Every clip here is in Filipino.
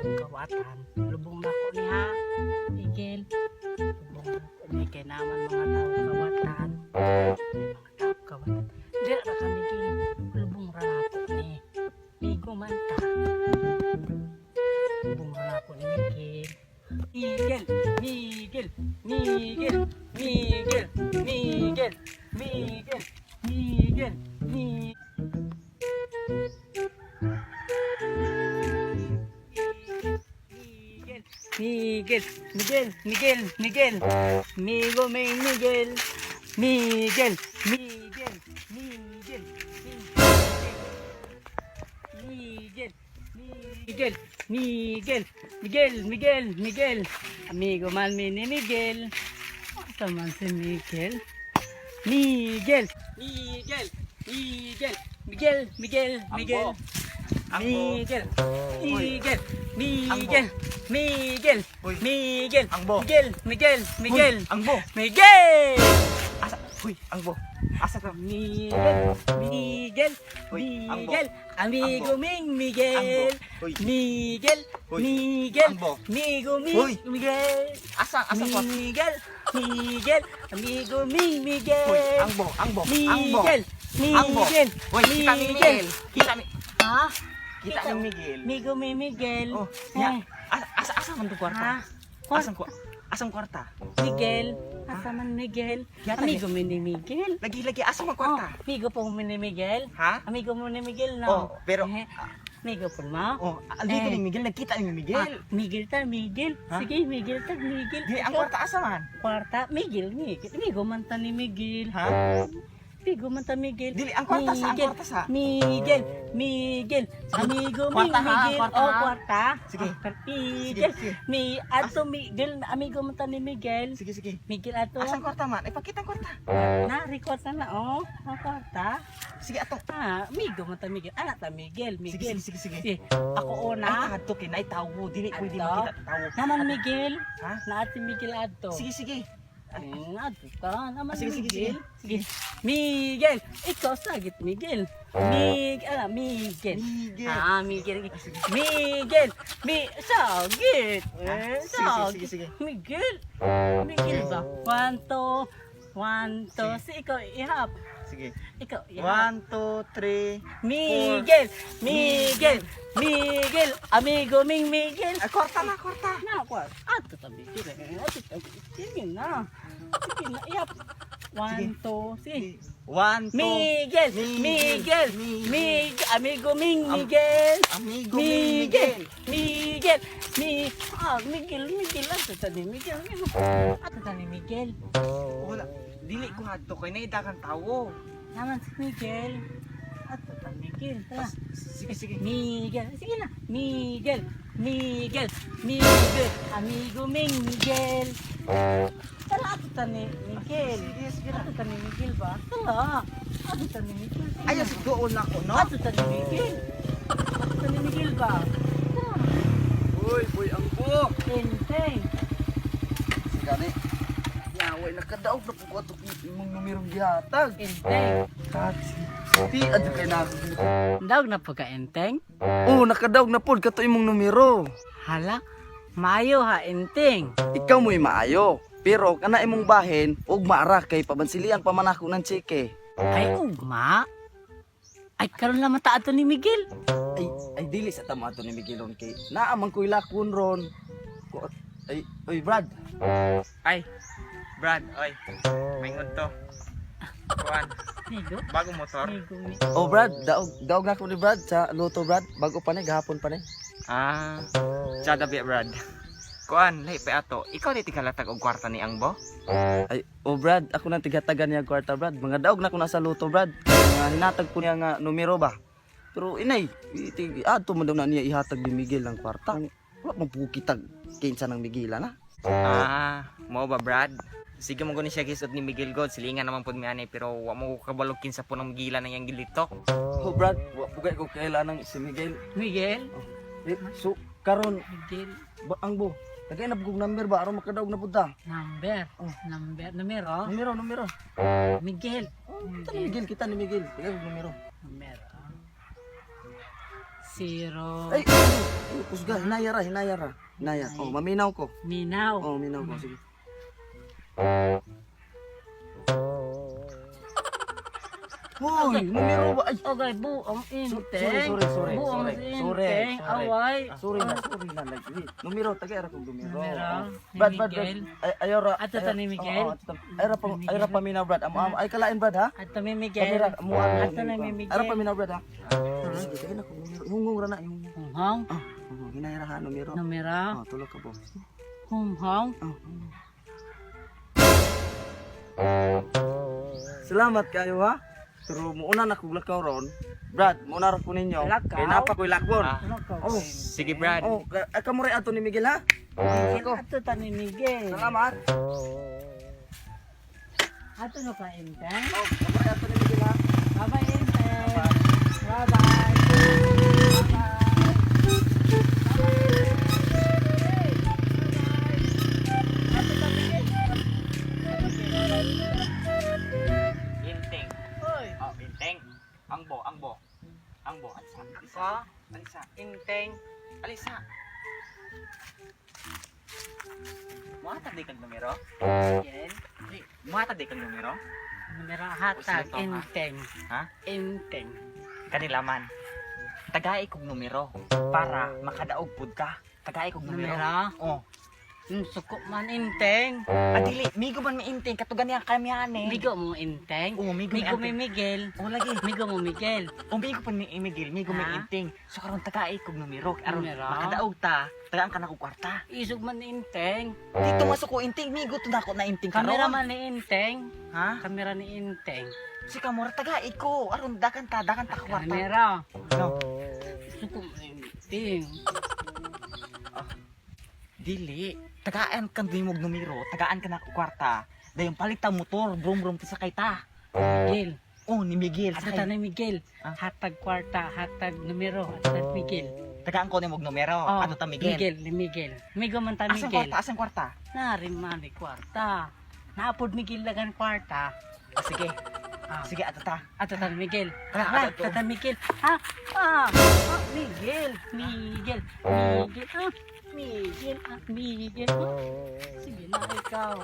kawatan. Lubong na ko niya, Miguel. Lubong na ko ni kay naman mga tao kawatan. Mga tao kawatan. Di ra ka Miguel, lubong ra na ko ni. Migo man ta. Lubong ra na ko ni Miguel. Miguel, Miguel, Miguel, Miguel, Miguel, Miguel, Miguel, Miguel. Miguel, Miguel, Miguel, Miguel, Migo may Miguel, Miguel, Miguel, Miguel, Miguel, Miguel, Miguel, Miguel, Miguel, Miguel, amigo man ni Miguel, asa man si Miguel, Miguel, Miguel, Miguel, Miguel, Miguel, Miguel. Miguel, Miguel, Miguel, Miguel, Uy, Miguel, Angbo. Miguel, Miguel, Miguel, Uy, Angbo. Miguel, Asa? Uy, Angbo. Asa ka? Miguel, Miguel, Uy, Angbo. Miguel, amigo Angbo. Ming Miguel, Angbo. Uy. Miguel, Uy, Miguel, Angbo. amigo Uy. Ming Miguel, Asa ko? Miguel, Miguel, amigo Ming Miguel, Uy, Angbo, Angbo, Angbo. Miguel, Angbo. Miguel, Uy, kita ni Miguel. Kita ni Ha? Kita ni Miguel. Migo mi Miguel. Oh, Ay, ya. Asa man to ha? kwarta? Asang kwarta? Miguel. Asa man Miguel? Yata Amigo mi ni Miguel. Lagi asa Oh, man kwarta? amigo po mo ni Miguel. Ha? Amigo mo ni Miguel, no? Oh, pero Amigo po mo? oh, dito ni Miguel, nagkita ni Miguel. Miguel ta, Miguel. Ha? Sige, Miguel ta, Miguel. Di ang Ikaw, kwarta asa man? Kwarta, Miguel, Miguel. Amigo man ta ni Miguel. Ha? Amigo man ta Miguel. Dili ang kwarta sa, ang Miguel. kwarta sa. Miguel, Miguel, amigo mi Kwarta ha, Miguel, kwarta oh ha. kwarta. Sige. Miguel, Sige. mi ato Miguel, amigo mo ta ni Miguel. Sige, sige. Miguel ato. Asang kwarta man? Ipakita ang kwarta. Na record na oh, ang kwarta. Sige, atong. Ah, amigo mo ta Miguel. Anak ta Miguel, Sige, Miguel. sige, sige. Sige, ako Ay, una. adto kinay tawo. Dili pwede Adto? makita tawo. Naman Miguel. Ha? Na ati Miguel ato. Sige, sige. Ato ka, naman Sige, sige, Miguel. Sige. Miguel, ikaw sagit Miguel. Miguel, Miguel. Miguel. Ah, Miguel. Miguel. Sagit. Sige, sige. Miguel. Miguel ba? One, two. One, two. Si ikaw ihap. Sige. Ikaw ihap. 1, 2, 3. Miguel. Miguel. Miguel. Amigo Ming Miguel. Ay, kwarta na, kwarta. Na, kwa. Ato ta Miguel. Ato ta. Sige na. Sige na. Ihap. One, two, sige. 1, 2. Miguel, Miguel, Miguel, amigo Ming Miguel, Amigo Miguel, Miguel, Miguel, Miguel, ato ta ni Miguel, ato ta ni Miguel, Wala. Dili ko hadto kay naidakan tawo. naman si Miguel, ato ta Miguel, tara, Sige, sige. Miguel, sige na, Miguel, Miguel, Miguel, amigo Ming Miguel, tara ato ta ni Miguel, Sige, sige. ato ta ni Miguel ba, tara, ato ta ni Miguel, Ayos doon ako, no? ato ta ni Miguel, ato ta ni Miguel ba, tara, Uy, boy, ang buo. Enteng. Sigani. Yaway, nakadaog na po ko ito imong numerong gihatag. Enteng. Kasi, di, adyo kay na ako dito. Daog na pagka enteng. Oo, nakadaog na po kato imong numero. Hala, mayo ha enteng. Ikaw mo'y maayo. Pero kana imong bahin, ug maara kay pabansilian pamanako ng tsike. Ay ugma. Ay karon lang mata ato ni Miguel. Ay dili sa tamato ni Miguelon kay naamang ko'y lakon ron. Ay, oy Brad. Ay, Brad, oy. Maingon to. Kuan, Migo. bagong motor. Migo mi. Oh Brad, daog na ko ni Brad sa luto Brad. Bago pa ni gahapon pa ni. Ah, tsada biya, Brad. Kuan, lahi pa ato. Ikaw di tingkalatag og kwarta ni Angbo? Ay, oh Brad, ako nang tigatagan niya kwarta Brad. Mga daog na ko nasa luto Brad. Nga hinatag ko niya nga numero ba. Pero inay, ato man daw na niya ihatag ni Miguel ang kwarta. Wala man po kitag kinsa ng Miguel na. Ah, mo ba, Brad? Sige mo guni siya gisod ni Miguel God. Silingan naman pud mi ani pero wa mo ko kabalog kinsa po ng Miguel na yang gilitok. Oh Brad, wa pugay ko kailanang si Miguel. Miguel. So karon Miguel. ang bo. Tagay na bugog number ba aron makadaog na pud ta. Number. Number. Numero. Numero. Miguel. Kita ni Miguel, kita ni Miguel. Tagay og numero. Numero. 0. Ay, kusga, hinaya ra. Hinaya. Oh, maminaw ko. Minaw. Oh, minaw ko. Sige. Hoy, numero ba? Ay, Okay, buong inteng. sorry. Buong inteng. Away. sorry na. Lagi. Numero, tagay ra kong numero. Numero, Oh. ni Brad. Miguel. Ayaw ra. Ato ta ni Miguel. Ay ra paminaw, Brad. Ay kalain, Brad, ha? At mi Miguel. Kamera, mo Ato na mi Ay ra Miguel. paminaw, Brad, ha? Sige, sige na kong numero. Hungong ra na, hungong. Humhong. Hinaya ra ha, numero. Numero. Oh, tulog ka po. Humhong. Salamat kayo, ha? Pero muuna na kong lakaw ron. Brad, muuna ra ko ninyo. Lakaw? Kaya napa ko'y lakbon. Ah, Oh, sige Brad. oh, ay kamuray ato ni Miguel, ha? Miguel, ato ta ni Miguel. Salamat. Ato no ka inteng. Oh, kamuray ato ni Miguel, ha? Bye-bye inteng. Bye-bye. Inteng. Hoy, Oh, inteng. Angbo. Alisa. inteng. Alisa. Muhatag di kang numero? Miguel. Muhatag di kang numero? Numero hatag Usa to, ha? inteng. Ha? Inteng. Kanila man. Tagay kog numero para makadaog pud ka. Tagay kog numero. Numero. Oh. Suko man inteng. Adili, migo man mainteng katugan niya kami ane. Migo mo inteng. Oh, migo Migo mi mi Miguel. Oh lagi. Migo mo Miguel. Oh, migo pa ni Miguel, migo Ha? mainteng. So karon tagay kog numero aron Numero? makadaog ta. Tagaan ka na kog kwarta. Isog man ni inteng. Dito masuk ko inteng, migo to dako na inteng karon. Kamera man ni inteng. Ha? Kamera ni inteng. Si kamura tagay ko aron dakan ta kwarta. Kamera. No. Suko man inteng. Dili, tagaan kan dimog numero, tagaan ka na kog kwarta. Dayon palit ta motor, brum ti sakay ta. Miguel. Oh, ni Miguel. Ato Sakay. ta ni Miguel. Ah? Hatag kwarta, hatag numero, hatag Miguel. Tagaan ko ni mog numero. Oh, Ano ta Miguel? Miguel, ni Miguel. Migo man ta Asang Miguel. kwarta, asang kwarta. Narin man ni kwarta. Naapod Miguel lagan kwarta. Ah, sige. Ah. Sige, ato ta. Ato ta ni Miguel. Ah, Ato ta Miguel. Ha? Miguel. Miguel. Miguel. Miguel. Sige na ikaw.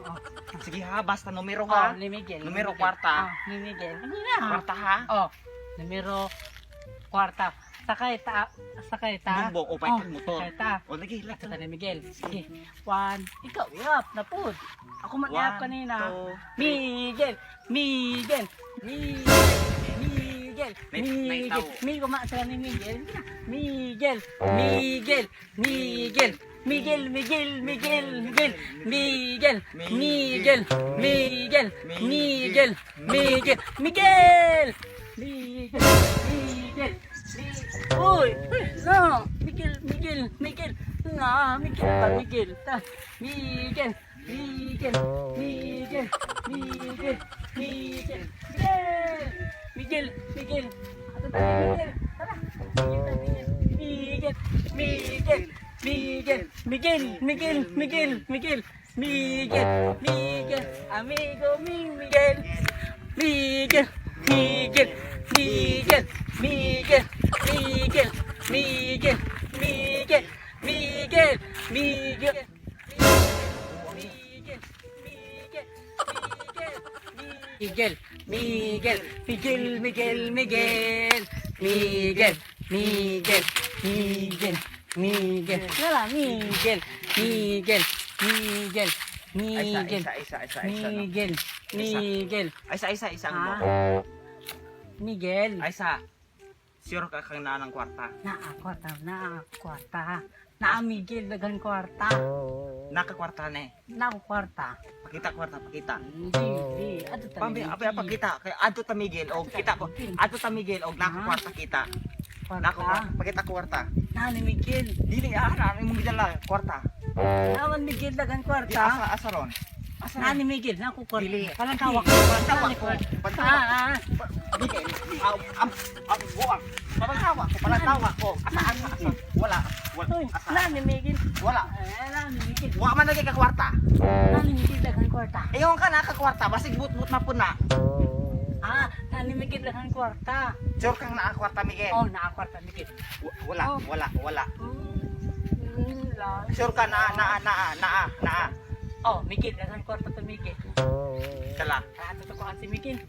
Sige ha, basta numero Oh, ha. ni Miguel. Numero Miguel. kwarta. Ni Miguel. Ano na? Kwarta ha. Oh, numero kwarta. Sakay ta. Bumbong, o paitag motor. Sakay ta. O lagi, Ato lato. ta ni Miguel. Sige. 1. Ikaw, yap, napod. Ako man yap kanina. Miguel. Miguel. Miguel. Miguel. Miguel. Kumasa ni Miguel. Miguel. Miguel. Miguel. Miguel. Miguel. Miguel. Miguel. Miguel. Miguel. Miguel. Miguel. Miguel. Miguel. Miguel. Miguel. Uy, no, Miguel, Miguel, Miguel, no, Miguel, ta, Miguel, ta, Miguel, Miguel, Miguel, Miguel, Miguel, Miguel, Miguel, ato tayo Miguel, tara, Miguel, Miguel, Miguel, Miguel, Miguel, Miguel, Miguel, Miguel, Miguel, amigo Miguel, Miguel, Miguel, Miguel, Miguel, Miguel, Miguel, Miguel, Miguel, Miguel, Miguel, Miguel, Miguel, Miguel, Miguel, Miguel, Miguel, Miguel, Miguel, wala, Miguel, Miguel, Miguel, Miguel, Miguel, Miguel, Isa ang ah, mo. Miguel, Ay sa. Sure ka kang ng kwarta. kwarta, na Miguel dagan kwarta, Nakakwarta na eh. na kwarta, Pakita kwarta, pakita. hindi, ato ta Pambi, abi pakita. Kay adto ta Miguel og kita ko. Adto ta Miguel og nakakwarta kita. kwarta, Pakita kwarta. na ni Miguel, Dili na imong gidala kwarta. naman Miguel dagan Di kwarta, asa ron. Asa na ron. ni Miguel, na ko kwarta, Dili. palantawak, Palantawak ko. Palantawak. ah, Miguel. Buang. Palantawak ko. Asa. Wala. uy, Asa. na ni Miguel, Wala. na ni Miguel, Wa man lagi ka kwarta. na ni Miguel dagan kwarta, Ayon ka na ka kwarta basig but na puna. na Ani Miguel lang kwarta. Sure kang naakwarta, Miguel? Oh, nakakwarta Miguel. Wala, Oh. wala. Lang. Sure ka na. Oh, Miguel lang kwarta to Miguel. Kala. Ato to ko si Miguel.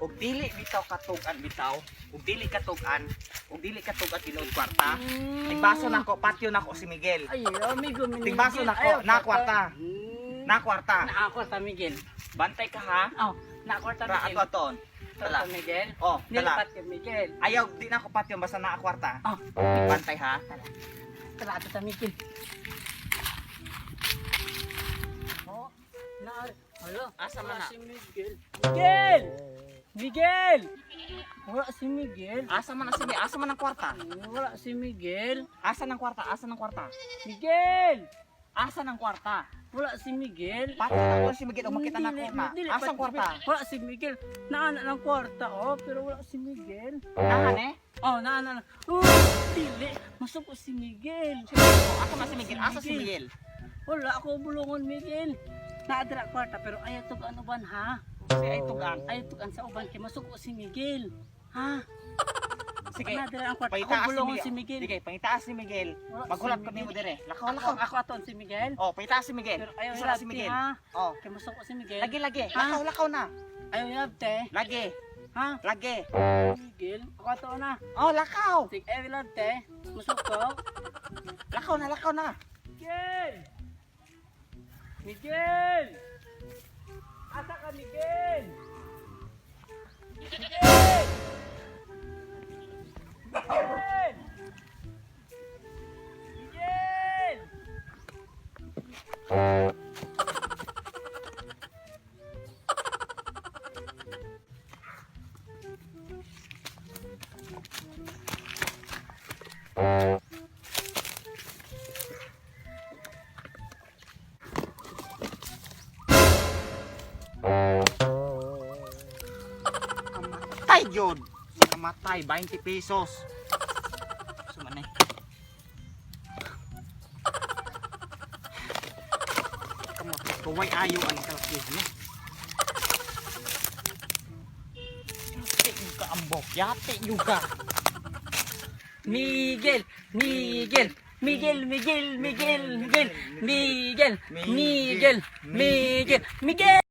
Ug dili bitaw katugan bitaw. Ug dili katugan tinuod kwarta. Tigbaso nako, patio nako si Miguel. Ay, amigo Miguel. Tigbaso nako, na kwarta. Na kwarta. Nakakwarta Miguel. Bantay ka ha. Oh, nakakwarta Ra Miguel. ato aton. Tala. Kwarta Miguel. Oh, tala. Nilipat ka Miguel. Ayaw di na ko patio basta na kwarta. Oh, Bantay ha. tala ato ta Miguel. Oh, na. Hello. Asa man na? Si Miguel. Miguel! Miguel! Wala si Miguel. Asa man ang kwarta? Wala si Miguel. Asa ng kwarta? Miguel! Asa ng kwarta? Wala si Miguel. Patio na ko si Miguel o makita na ko na. Dili, Asa ang kwarta? Wala si Miguel. Naana ng kwarta, oh, pero wala si Miguel. Nahan eh? Oh, naana na. Dili. Masuko si Miguel. Asa man si Miguel? Asa si Miguel? Wala ako bulungon, Miguel. Naadra kwarta, pero ayaw to ano ban, ha? Si ay tugan. Ayaw to sa uban, kay masuko si Miguel. Ha? Sige. Naadra ang kwarta. Ako Paitaas bulungon si Miguel. Sige, paitaas si Miguel. Wala Maghulat si ko nimo Miguel. dire. Lakaw. Ako aton si Miguel. Oh, paitaas si Miguel. Pero ayaw Isa yabte, si Miguel. ha? Oh. Kay masuko si Miguel. Lagi. Ha? Lakaw na. Ayaw yabte. Lagi. Ha? Lagi. Miguel, ako ato na. Oh, lakaw. Sig yabte. Masuko. Lakaw na. Miguel! Miguel! Asa ka, Miguel? Miguel! Miguel! Miguel! Kamatay yun. Kamatay. 20 pesos. Sumanay. Kamatay. Kuway ayo ang kalakis niya. Yate yung ka ambok. Yate yung ka. Miguel! Miguel! Miguel! Miguel! Miguel! Miguel! Miguel! Miguel! Miguel! Miguel!